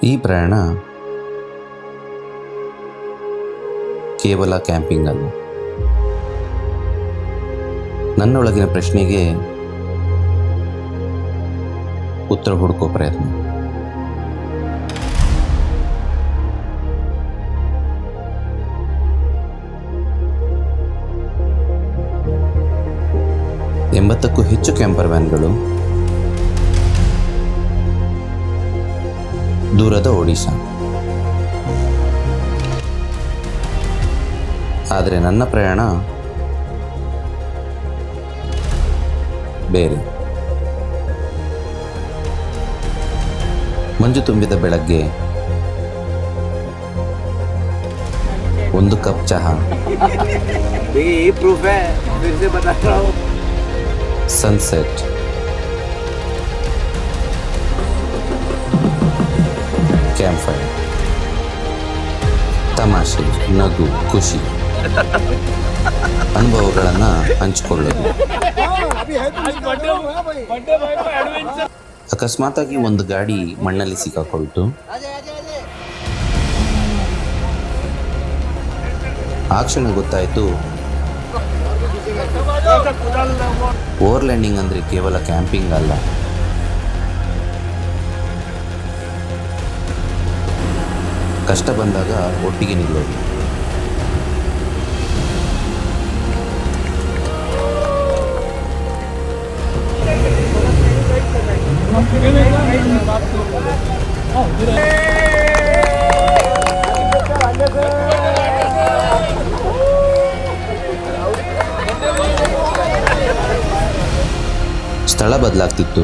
ಈ ಪ್ರಯಾಣ ಕೇವಲ ಕ್ಯಾಂಪಿಂಗ್ ಅಲ್ಲ, ನನ್ನೊಳಗಿನ ಪ್ರಶ್ನೆಗೆ ಉತ್ತರ ಹುಡುಕೋ ಪ್ರಯತ್ನ. ಎಂಬತ್ತಕ್ಕೂ ಹೆಚ್ಚು ಕ್ಯಾಂಪರ್ ವ್ಯಾನ್ಗಳು ದೂರದ ಒಡಿಶಾ. ಆದರೆ ನನ್ನ ಪ್ರಯಾಣ ಬೇರೆ. ಮಂಜು ತುಂಬಿದ ಬೆಳಗ್ಗೆ, ಒಂದು ಕಪ್ ಚಹಾ, ಸನ್ಸೆಟ್, ಕ್ಯಾಂಪ್ ಫೈರ್, ತಮಾಷೆ, ನಗು, ಖುಷಿ, ಅನುಭವಗಳನ್ನು ಹಂಚಿಕೊಳ್ಳೋದು. ಅಕಸ್ಮಾತಾಗಿ ಒಂದು ಗಾಡಿ ಮಣ್ಣಲ್ಲಿ ಸಿಕ್ಕಾಕೊಳ್ತು. ಆ ಕ್ಷಣ ಗೊತ್ತಾಯಿತು, ಓವರ್ಲ್ಯಾಂಡಿಂಗ್ ಅಂದರೆ ಕೇವಲ ಕ್ಯಾಂಪಿಂಗ್ ಅಲ್ಲ, ಕಷ್ಟ ಬಂದಾಗ ಒಟ್ಟಿಗೆ ನಿಲ್ಲೋದು. ಸ್ಥಳ ಬದಲಾಗ್ತಿತ್ತು,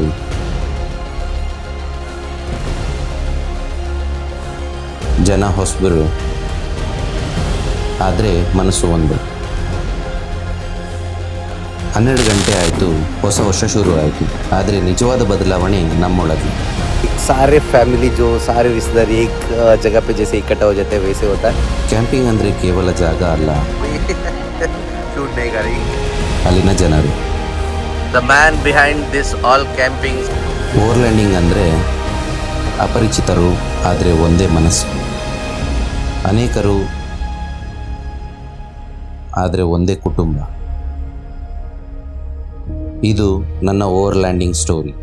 ಜನ ಹೊಸಬರು, ಆದರೆ ಮನಸ್ಸು ಒಂದು. 12 ಗಂಟೆ ಆಯಿತು, ಹೊಸ ವರ್ಷ ಶುರು ಆಯಿತು. ಆದರೆ ನಿಜವಾದ ಬದಲಾವಣೆ ನಮ್ಮೊಳಗೆ. सारे फैमिली जो सारे रिश्तेदार एक जगह पे जैसे इकट्ठा हो जाते हैं वैसे होता है. ಕ್ಯಾಂಪಿಂಗ್ ಅಂದರೆ ಕೇವಲ ಜಾಗ ಅಲ್ಲ, शूट नहीं करी. ಅಲ್ಲಿನ ಜನರು. The man behind this all camping. ಓವರ್ಲ್ಯಾಂಡಿಂಗ್ ಅಂದರೆ ಅಪರಿಚಿತರು, ಆದರೆ ಒಂದೇ ಮನಸ್ಸು. ಅನೇಕರು, ಆದರೆ ಒಂದೇ ಕುಟುಂಬ. ಇದು ನನ್ನ ಓವರ್ಲ್ಯಾಂಡಿಂಗ್ ಸ್ಟೋರಿ.